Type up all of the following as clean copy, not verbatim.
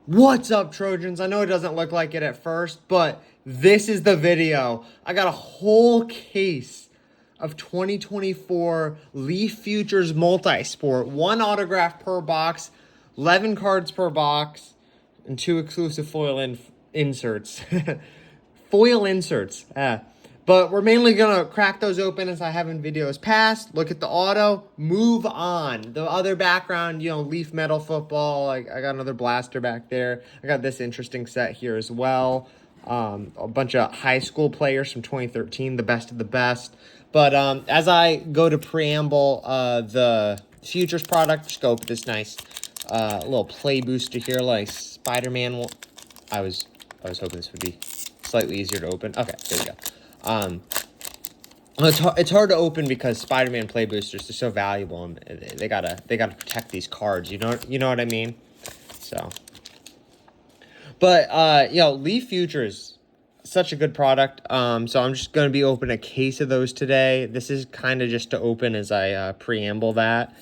What's up, Trojans? I know it doesn't look like it at first, but this is the video. I got a whole case of 2024 Leaf Futures Multisport. One autograph per box, 11 cards per box, and 2 exclusive foil inserts. Foil inserts. But we're mainly going to crack those open as I have in videos past. Look at the auto. Move on. The other background, Leaf Metal Football. I got another blaster back there. I got this interesting set here as well. A bunch of high school players from 2013, the best of the best. But as I go to preamble the Futures product, just go with this nice little play booster here, like Spider-Man. I was hoping this would be slightly easier to open. Okay, there we go. It's hard to open because Spider-Man play boosters are so valuable, and they gotta protect these cards. You know what I mean? So, but Leaf Futures, such a good product. So I'm just gonna be opening a case of those today. This is kind of just to open as I preamble that.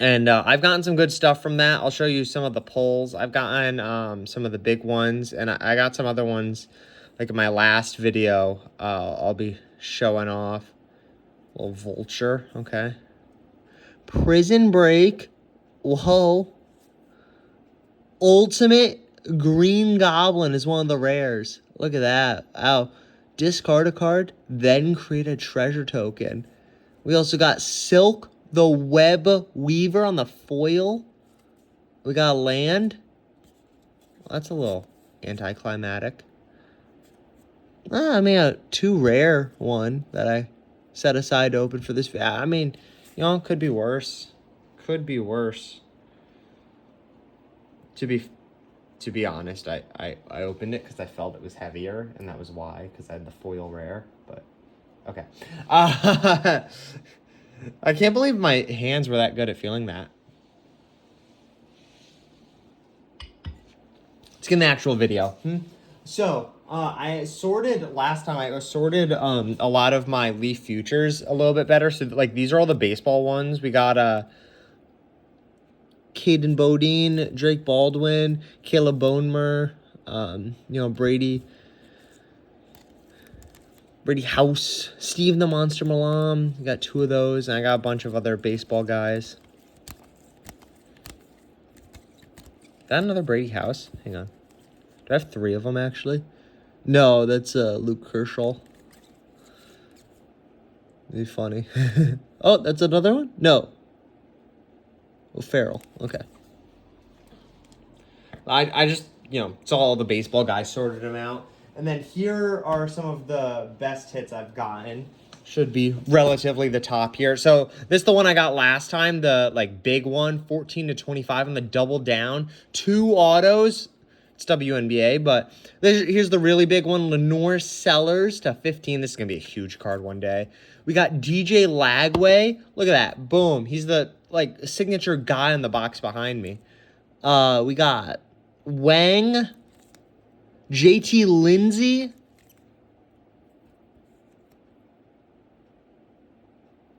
And I've gotten some good stuff from that. I'll show you some of the pulls. I've gotten some of the big ones, and I got some other ones. Like in my last video, I'll be showing off. A little Vulture, okay. Prison Break. Whoa. Ultimate Green Goblin is one of the rares. Look at that. Wow. Discard a card, then create a treasure token. We also got Silk the Web Weaver on the foil. We got land. Well, that's a little anticlimactic. I mean, a too rare one that I set aside to open for this. I mean, could be worse. Could be worse. To be honest, I opened it because I felt it was heavier, and that was why, because I had the foil rare. But okay. I can't believe my hands were that good at feeling that. Let's get an actual video. So, I sorted last time. I sorted a lot of my Leaf Futures a little bit better. So, like, these are all the baseball ones. We got Caden Bodine, Drake Baldwin, Caleb Bonemer, Brady House, Steve the Monster Malam. We got 2 of those, and I got a bunch of other baseball guys. Is that another Brady House? Hang on. Do I have 3 of them, actually? No, that's Luke Kershaw. It'd be funny. Oh, that's another one? No. Oh, Farrell. Okay. I just, saw all the baseball guys, sorted them out. And then here are some of the best hits I've gotten. Should be relatively the top here. So this is the one I got last time, the big one, 14/25 on the double down. 2 autos. It's WNBA, but here's the really big one, Lenore Sellers /15. This is going to be a huge card one day. We got DJ Lagway. Look at that. Boom. He's the, signature guy in the box behind me. We got Wang, JT Lindsay,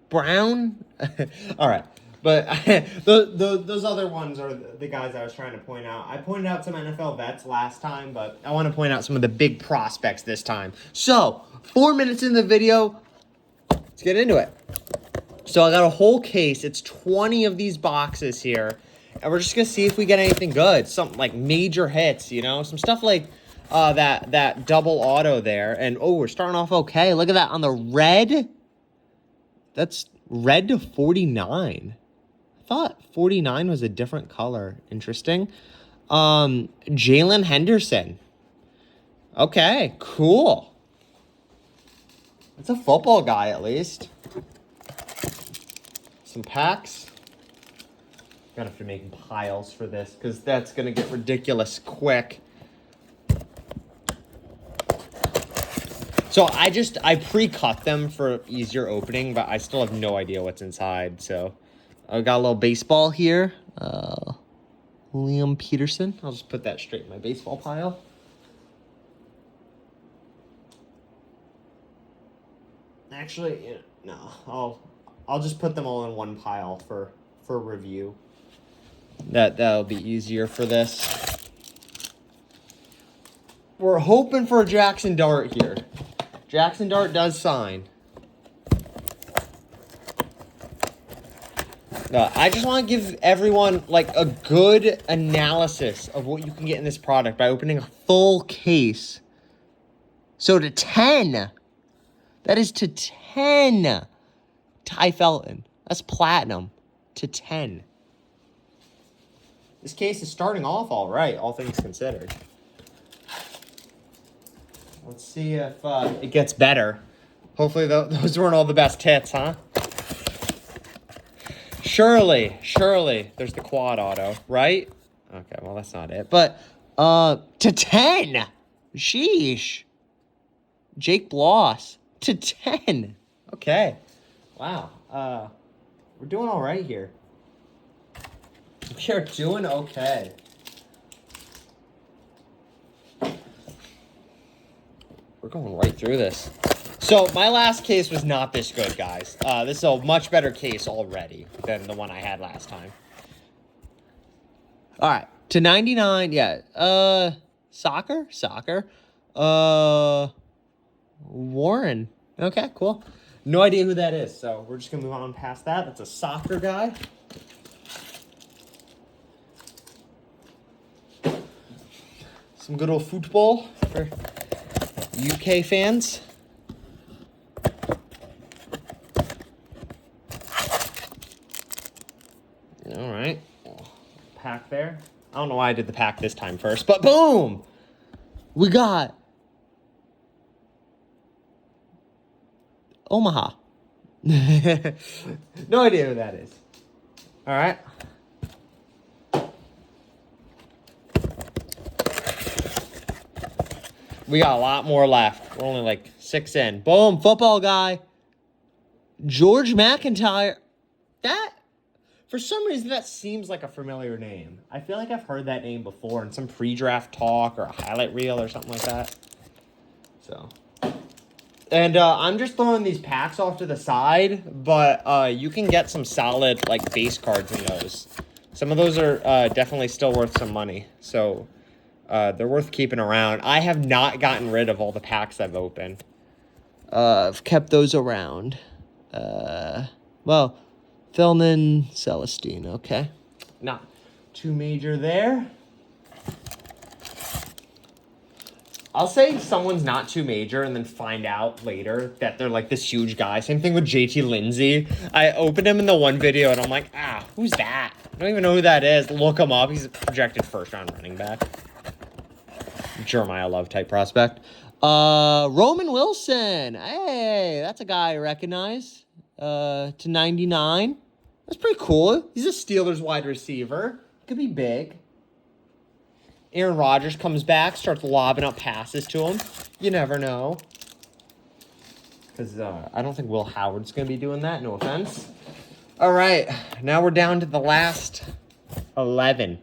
Brown. All right. But those other ones are the guys I was trying to point out. I pointed out some NFL vets last time, but I want to point out some of the big prospects this time. So, 4 minutes in the video, let's get into it. So I got a whole case. It's 20 of these boxes here. And we're just going to see if we get anything good. Something like major hits, some stuff like that double auto there. And, we're starting off okay. Look at that on the red. That's red /49. I thought 49 was a different color. Interesting. Jalen Henderson. Okay, cool. That's a football guy, at least. Some packs. Gonna have to make piles for this because that's gonna get ridiculous quick. So I pre-cut them for easier opening, but I still have no idea what's inside. So I got a little baseball here. Liam Peterson. I'll just put that straight in my baseball pile. Actually, no. I'll just put them all in one pile for review. That'll be easier for this. We're hoping for a Jackson Dart here. Jackson Dart does sign. I just want to give everyone like a good analysis of what you can get in this product by opening a full case. So to 10, that is to 10. Ty Felton, that's platinum to 10. This case is starting off all right, all things considered. Let's see if it gets better. Hopefully those weren't all the best hits, huh? Surely, there's the quad auto, right? Okay, well, that's not it. But, to 10. Sheesh. Jake Bloss to 10. Okay. Wow. We're doing all right here. We are doing okay. We're going right through this. So my last case was not this good, guys. This is a much better case already than the one I had last time. All right, to 99, yeah. Soccer. Warren. Okay, cool. No idea who that is, so we're just gonna move on past that. That's a soccer guy. Some good old football for UK fans. All right, pack there. I don't know why I did the pack this time first, but boom! We got Omaha. No idea who that is. All right. We got a lot more left. We're only like 6 in. Boom, football guy. George McIntyre. That, for some reason, that seems like a familiar name. I feel like I've heard that name before in some pre-draft talk or a highlight reel or something like that. So, and I'm just throwing these packs off to the side, but you can get some solid like base cards in those. Some of those are definitely still worth some money. So they're worth keeping around. I have not gotten rid of all the packs I've opened. I've kept those around. Well, Philman, Celestine, okay. Not too major there. I'll say someone's not too major and then find out later that they're like this huge guy. Same thing with JT Lindsay. I opened him in the one video and I'm like, who's that? I don't even know who that is. Look him up. He's a projected first-round running back. Jeremiah Love type prospect. Roman Wilson. Hey, that's a guy I recognize. To 99. That's pretty cool. He's a Steelers wide receiver. Could be big. Aaron Rodgers comes back, starts lobbing up passes to him. You never know. Because I don't think Will Howard's going to be doing that. No offense. All right. Now we're down to the last 11.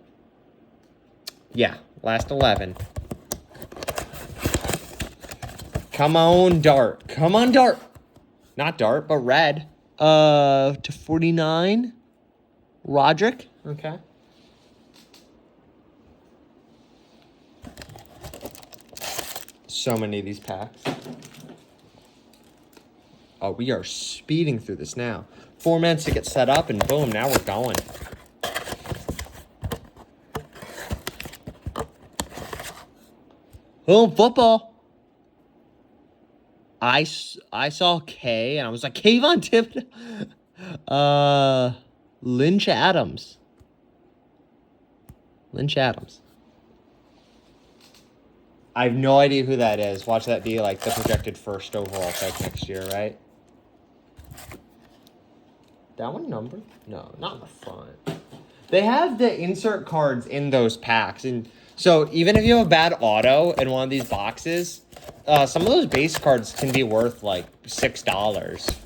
Yeah, last 11. Come on, Dart. Come on, Dart. Not Dart, but red. To 49. Roderick. Okay. So many of these packs. Oh, we are speeding through this now. 4 minutes to get set up, and boom, now we're going. Boom, football. I saw K, and I was like, Kayvon Thibodeaux. Lynch Adams. I have no idea who that is. Watch that be like the projected first overall pick next year, right? That one numbered? No, not in the front. They have the insert cards in those packs. And so even if you have a bad auto in one of these boxes, some of those base cards can be worth like $6.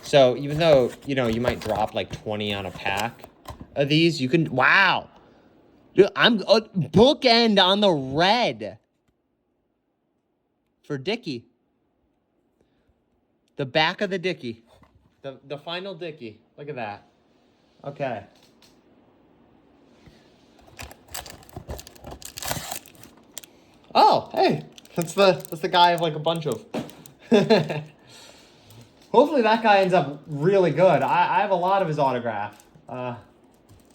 So even though, you might drop like 20 on a pack of these, you can, wow. Dude, I'm bookend on the red. For Dickey. The back of the Dickey. The final Dickey. Look at that. Okay. Oh, hey, that's the guy of like a bunch of. Hopefully that guy ends up really good. I have a lot of his autograph. So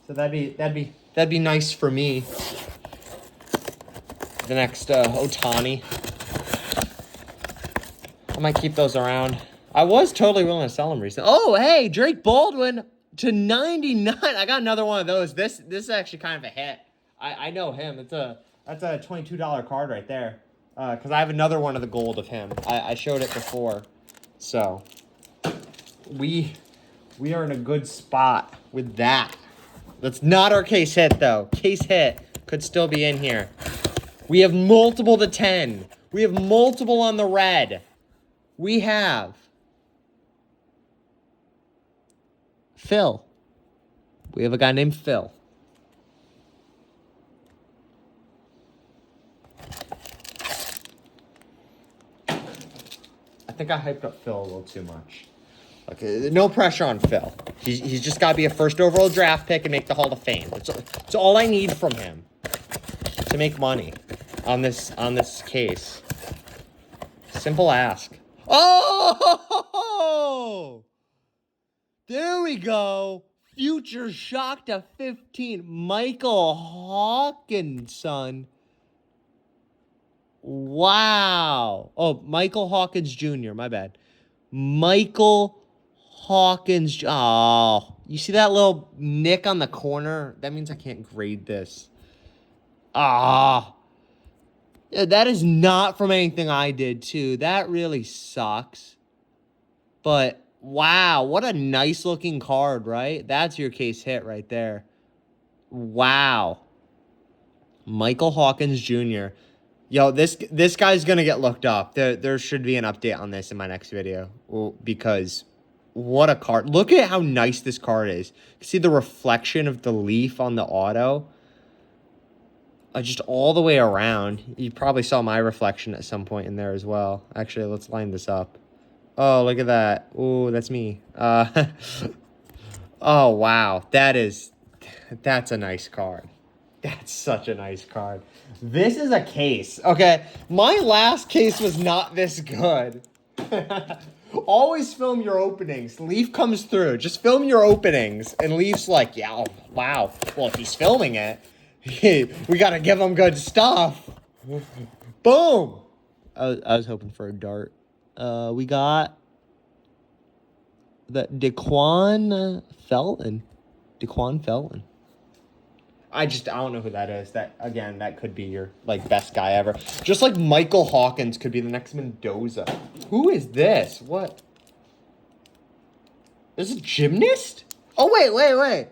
that'd be nice for me. The next Ohtani. I might keep those around. I was totally willing to sell them recently. Oh, hey, Drake Baldwin to 99. I got another one of those. This is actually kind of a hit. I know him. That's a $22 card right there. Because I have another one of the gold of him. I showed it before. So we are in a good spot with that. That's not our case hit though. Case hit could still be in here. We have multiple to 10. We have multiple on the red. We have Phil. We have a guy named Phil. I think I hyped up Phil a little too much. Okay, no pressure on Phil. He's just got to be a first overall draft pick and make the Hall of Fame. That's all I need from him to make money on this case. Simple ask. Oh! There we go. Future shock to 15. Michael Hawkinson. Wow. Oh, Michael Hawkins Jr. My bad. Michael Hawkins. Oh, you see that little nick on the corner? That means I can't grade this. Ah. Yeah, that is not from anything I did, too. That really sucks. But, wow, what a nice-looking card, right? That's your case hit right there. Wow. Michael Hawkins Jr. Yo, this guy's going to get looked up. There should be an update on this in my next video. Because what a card. Look at how nice this card is. You can see the reflection of the leaf on the auto. Just all the way around. You probably saw my reflection at some point in there as well. Actually, let's line this up. Oh, look at that. Ooh, that's me. Oh, wow. That's a nice card. That's such a nice card. This is a case. Okay, my last case was not this good. Always film your openings. Leaf comes through. Just film your openings. And Leaf's like, yeah, oh, wow. Well, if he's filming it, we got to give him good stuff. Boom. I was hoping for a dart. We got the DeQuan Felton. DeQuan Felton. I don't know who that is. That could be your best guy ever. Just like Michael Hawkins could be the next Mendoza. Who is this? What? Is it a gymnast? Oh wait.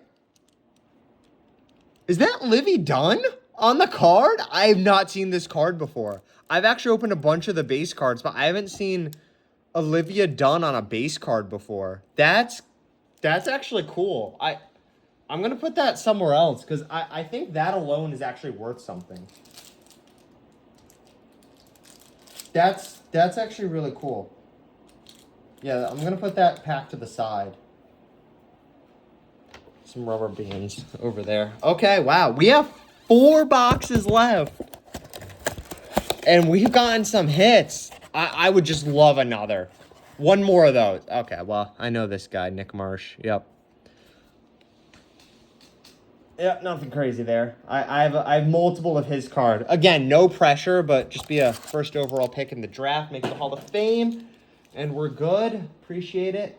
Is that Livy Dunn on the card? I have not seen this card before. I've actually opened a bunch of the base cards, but I haven't seen Olivia Dunn on a base card before. That's actually cool. I'm going to put that somewhere else because I think that alone is actually worth something. That's actually really cool. Yeah, I'm going to put that pack to the side. Some rubber bands over there. Okay, wow. We have 4 boxes left. And we've gotten some hits. I would just love another. One more of those. Okay, well, I know this guy, Nick Marsh. Yep. Yep, nothing crazy there. I have multiple of his card. Again, no pressure, but just be a first overall pick in the draft. Make the Hall of Fame. And we're good. Appreciate it.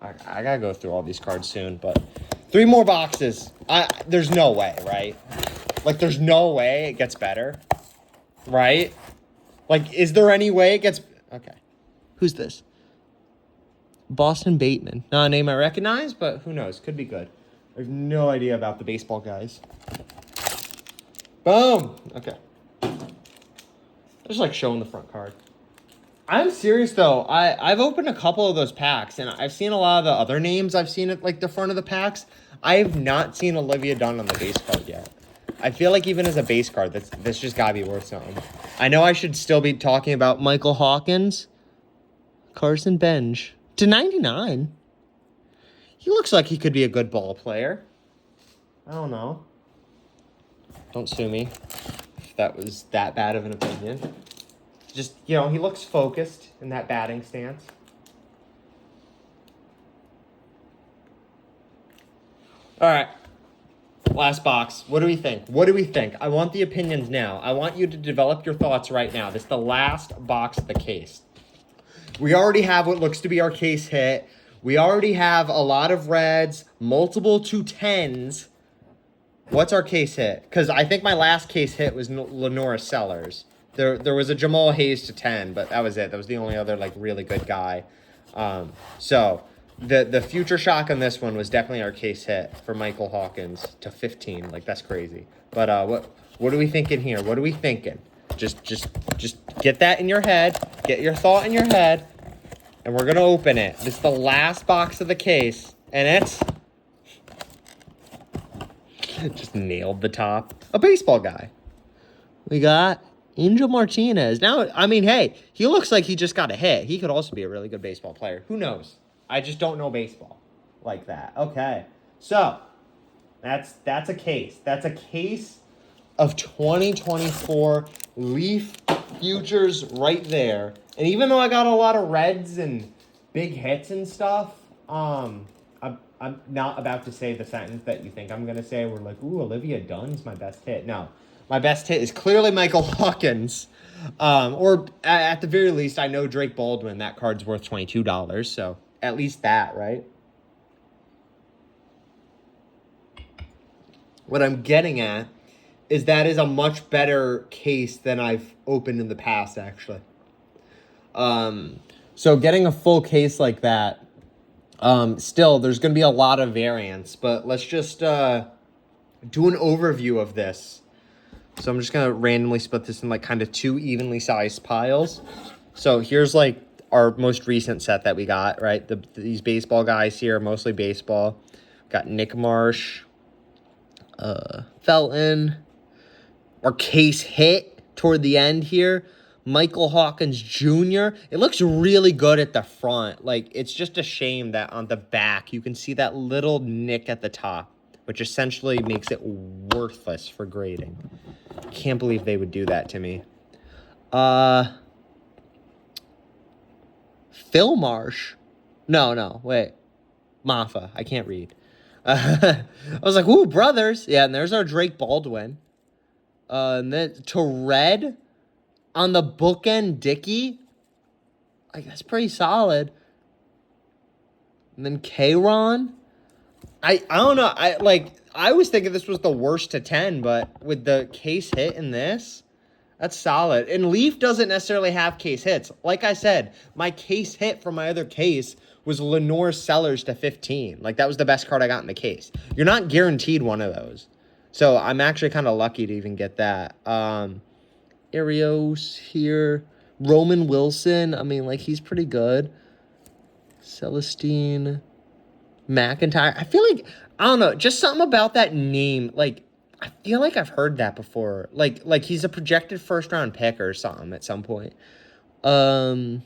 I gotta go through all these cards soon, but 3 more boxes. There's no way, right? There's no way it gets better, right? Is there any way it gets... Okay. Who's this? Boston Bateman. Not a name I recognize, but who knows? Could be good. I have no idea about the baseball guys. Boom! Okay. Just showing the front card. I'm serious though. I've opened a couple of those packs and I've seen a lot of the other names I've seen at the front of the packs. I have not seen Olivia Dunn on the base card yet. I feel like even as a base card, this just gotta be worth something. I know I should still be talking about Michael Hawkins. Carson Bench. To 99. He looks like he could be a good ball player. I don't know. Don't sue me if that was that bad of an opinion. Just, you know, he looks focused in that batting stance. All right. Last box. What do we think? What do we think? I want the opinions now. I want you to develop your thoughts right now. This is the last box of the case. We already have what looks to be our case hit. We already have a lot of reds, multiple 210s. What's our case hit? Because I think my last case hit was Lenora Sellers. There was a Jamal Hayes to 10, but that was it. That was the only other, like, really good guy. So the future shock on this one was definitely our case hit for Michael Hawkins to 15. Like, that's crazy. But what are we thinking here? What are we thinking? Just get that in your head. Get your thought in your head. And we're going to open it. This is the last box of the case. And it's... just nailed the top. A baseball guy. We got Angel Martinez. Now, I mean, hey, he looks like he just got a hit. He could also be a really good baseball player. Who knows? I just don't know baseball like that. Okay. So, that's a case. That's a case of 2024 Leaf futures right there. And even though I got a lot of reds and big hits and stuff, I'm not about to say the sentence that you think I'm going to say. We're like, ooh, Olivia Dunn's my best hit. No, my best hit is clearly Michael Hawkins. Or at the very least, I know Drake Baldwin. That card's worth $22. So at least that, right? What I'm getting at is that is a much better case than I've opened in the past, actually. So getting a full case like that, still, there's going to be a lot of variance, but let's just do an overview of this. So I'm just going to randomly split this in like kind of 2 evenly sized piles. So here's like our most recent set that we got, right? These baseball guys here, mostly baseball. Got Nick Marsh, Felton. Our case hit toward the end here. Michael Hawkins Jr. It looks really good at the front. Like, it's just a shame that on the back, you can see that little nick at the top, which essentially makes it worthless for grading. Can't believe they would do that to me. Phil Marsh. No, wait. Maffa. I can't read. I was like, ooh, brothers. Yeah, and there's our Drake Baldwin. And then to red on the bookend Dickey. Like, that's pretty solid. And then K-Ron. I don't know. I was thinking this was the worst to 10, but with the case hit in this, that's solid. And Leaf doesn't necessarily have case hits. Like I said, my case hit from my other case was Lenore Sellers to 15. Like, that was the best card I got in the case. You're not guaranteed one of those. So I'm actually kind of lucky to even get that. Arios here. Roman Wilson. I mean, like, he's pretty good. Celestine. McIntyre. I feel like, I don't know, just something about that name. Like, I feel like I've heard that before. Like he's a projected first-round pick or something at some point. Belu.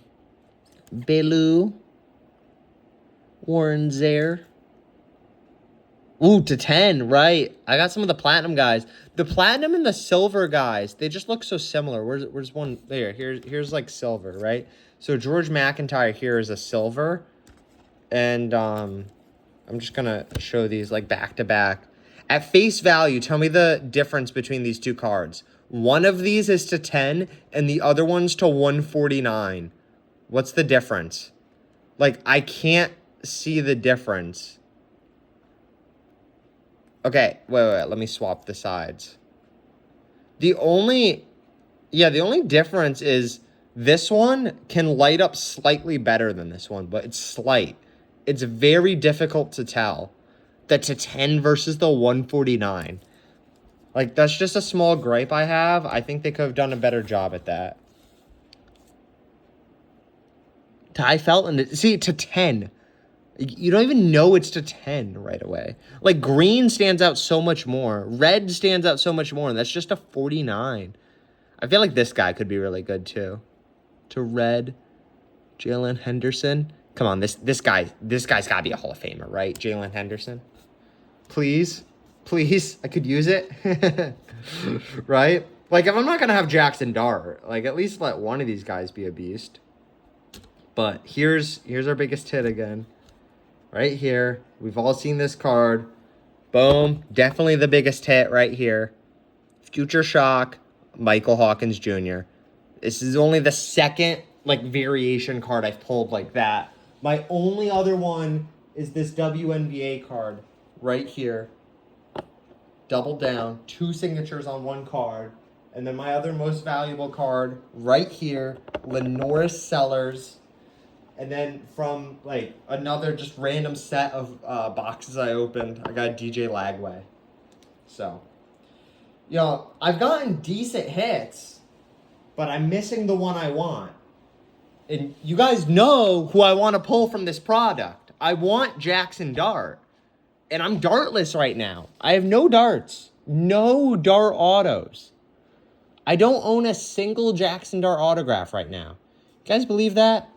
Warren Zaire. Ooh, to 10, right. I got some of the platinum guys. The platinum and the silver guys, they just look so similar. Where's one? There, here's like silver, right? So George McIntyre here is a silver. And I'm just going to show these like back to back. At face value, tell me the difference between these two cards. One of these is to 10 and the other one's to 149. What's the difference? Like, I can't see the difference. Okay, wait, let me swap the sides. The only difference is this one can light up slightly better than this one, but it's slight. It's very difficult to tell. The to 10 versus the 149. Like, that's just a small gripe I have. I think they could have done a better job at that. Ty Felton, see, to 10. You don't even know it's to 10 right away. Like, green stands out so much more. Red stands out so much more, and that's just a 49. I feel like this guy could be really good, too. To red, Jalen Henderson. Come on, this guy's got to be a Hall of Famer, right? Jalen Henderson. Please. Please, I could use it. Right? Like, if I'm not going to have Jackson Dart, like, at least let one of these guys be a beast. But here's our biggest hit again. Right here. We've all seen this card. Boom. Definitely the biggest hit right here. Future Shock, Michael Hawkins Jr. This is only the second, like, variation card I've pulled like that. My only other one is this WNBA card right here. Double down. 2 signatures on one card. And then my other most valuable card right here, Lenoris Sellers. And then from, like, another just random set of boxes I opened, I got DJ Lagway. So, you know, I've gotten decent hits, but I'm missing the one I want. And you guys know who I want to pull from this product. I want Jackson Dart. And I'm dartless right now. I have no darts. No dart autos. I don't own a single Jackson Dart autograph right now. You guys believe that?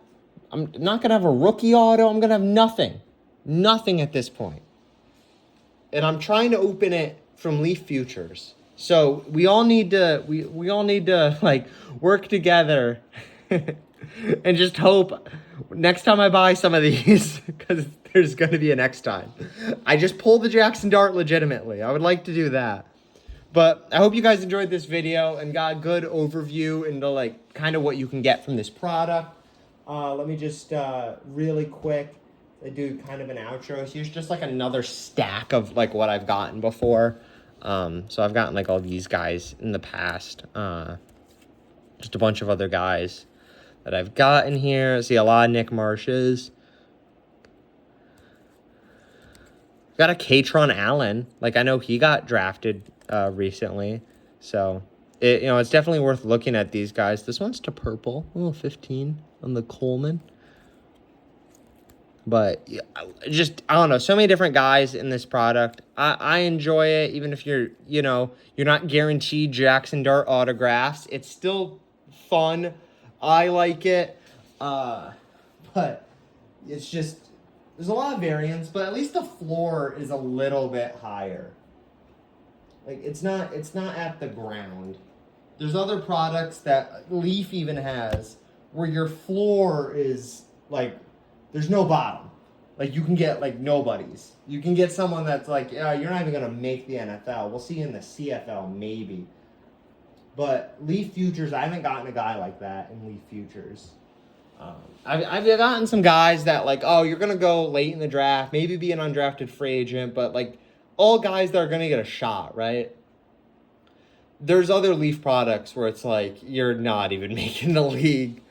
I'm not going to have a rookie auto. I'm going to have nothing. Nothing at this point. And I'm trying to open it from Leaf Futures. So we all need to, we all need to, like, work together and just hope next time I buy some of these, because there's going to be a next time, I just pull the Jackson Dart legitimately. I would like to do that. But I hope you guys enjoyed this video and got a good overview into, like, kind of what you can get from this product. Let me just really quick do kind of an outro. Here's just like another stack of like what I've gotten before. So I've gotten like all these guys in the past. Just a bunch of other guys that I've gotten here. I see a lot of Nick Marshes. Got a Katron Allen. Like, I know he got drafted recently. So, it's definitely worth looking at these guys. This one's to purple. Oh, 15 on the Coleman. But, just, I don't know. So many different guys in this product. I enjoy it, even if you're not guaranteed Jackson Dart autographs. It's still fun. I like it. But it's just, there's a lot of variance, but at least the floor is a little bit higher. Like, it's not at the ground. There's other products that Leaf even has where your floor is, like, there's no bottom. Like, you can get, like, nobodies. You can get someone that's like, you're not even going to make the NFL. We'll see you in the CFL, maybe. But Leaf Futures, I haven't gotten a guy like that in Leaf Futures. I've gotten some guys that, like, you're going to go late in the draft, maybe be an undrafted free agent, but, like, all guys that are going to get a shot, right? There's other Leaf products where it's like, you're not even making the league.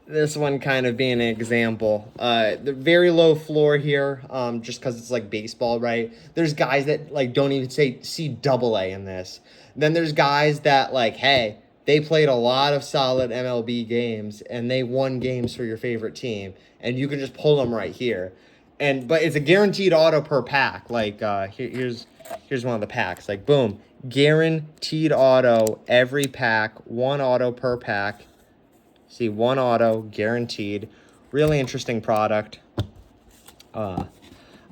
This one kind of being an example. The very low floor here, just because it's like baseball, right? There's guys that, like, don't even see double A in this. Then there's guys that, like, hey, they played a lot of solid MLB games, and they won games for your favorite team, and you can just pull them right here. But it's a guaranteed auto per pack. Like, here's one of the packs. Like, boom, guaranteed auto every pack, 1 auto per pack. See, 1 auto, guaranteed. Really interesting product. I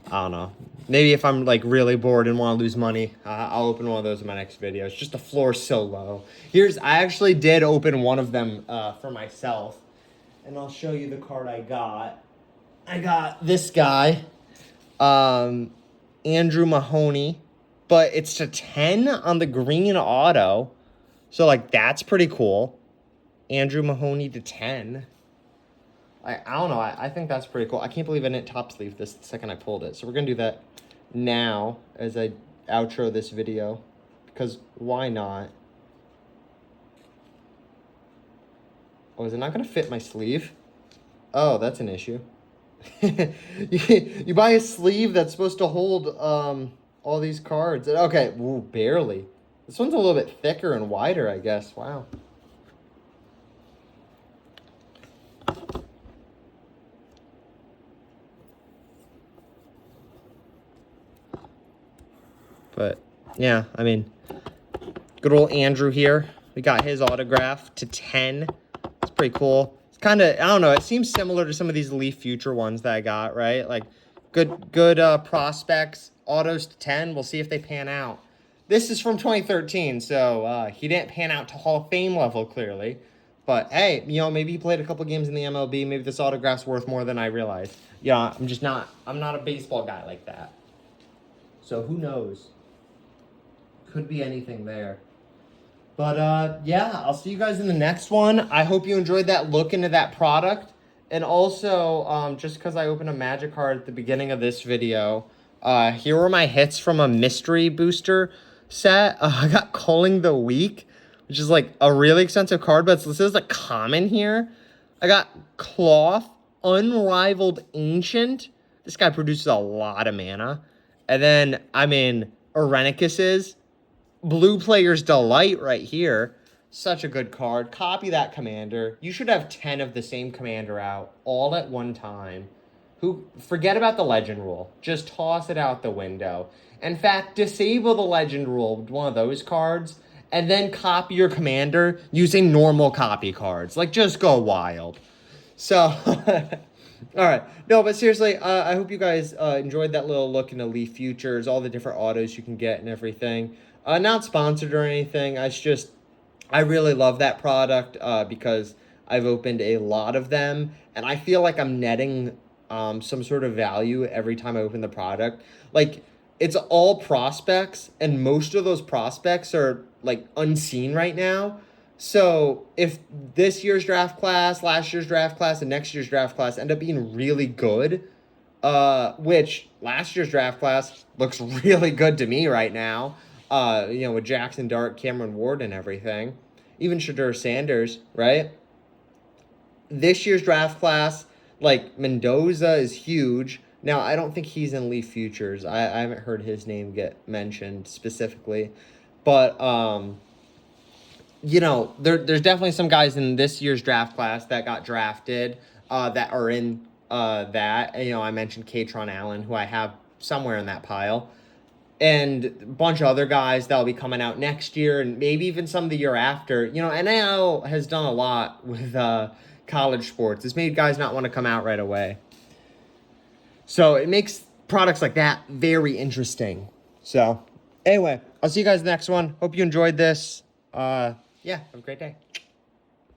don't know. Maybe if I'm, like, really bored and want to lose money, I'll open one of those in my next video. It's just the floor's so low. I actually did open one of them for myself. And I'll show you the card I got. I got this guy, Andrew Mahoney. But it's to 10 on the green auto. So, like, that's pretty cool. Andrew Mahoney to 10. I don't know. I think that's pretty cool. I can't believe I didn't top sleeve this the second I pulled it. So we're going to do that now as I outro this video. Because why not? Oh, is it not going to fit my sleeve? Oh, that's an issue. You buy a sleeve that's supposed to hold all these cards. Okay, ooh, barely. This one's a little bit thicker and wider, I guess. Wow. But, yeah, I mean, good old Andrew here. We got his autograph to 10. It's pretty cool. It's kind of, I don't know, it seems similar to some of these Leaf Future ones that I got, right? Like, Good prospects. Autos to 10. We'll see if they pan out. This is from 2013, so he didn't pan out to Hall of Fame level, clearly. But hey, maybe he played a couple games in the MLB. Maybe this autograph's worth more than I realized. Yeah, I'm not a baseball guy like that. So who knows? Could be anything there. But yeah, I'll see you guys in the next one. I hope you enjoyed that look into that product. And also, just because I opened a magic card at the beginning of this video, here were my hits from a mystery booster set. I got Culling the Weak, which is like a really expensive card, but this is a common here. I got Cloth, Unrivaled Ancient. This guy produces a lot of mana. And then, Irenicus's Blue Player's Delight right here. Such a good card. Copy that commander. You should have 10 of the same commander out all at one time. Forget about the legend rule. Just toss it out the window. In fact, disable the legend rule with one of those cards and then copy your commander using normal copy cards. Like, just go wild. So, all right. No, but seriously, I hope you guys enjoyed that little look into Leaf Futures, all the different autos you can get and everything. Not sponsored or anything. I really love that product because I've opened a lot of them, and I feel like I'm netting some sort of value every time I open the product. Like, it's all prospects, and most of those prospects are, like, unseen right now. So if this year's draft class, last year's draft class, and next year's draft class end up being really good, which last year's draft class looks really good to me right now, with Jackson Dart, Cameron Ward, and everything, even Shedeur Sanders, right? This year's draft class, like, Mendoza is huge. Now, I don't think he's in Leaf Futures. I haven't heard his name get mentioned specifically. But, there's definitely some guys in this year's draft class that got drafted that are in that. I mentioned Katron Allen, who I have somewhere in that pile. And a bunch of other guys that'll be coming out next year and maybe even some the year after. NIL has done a lot with college sports. It's made guys not want to come out right away. So it makes products like that very interesting. So anyway, I'll see you guys in the next one. Hope you enjoyed this. Yeah, have a great day.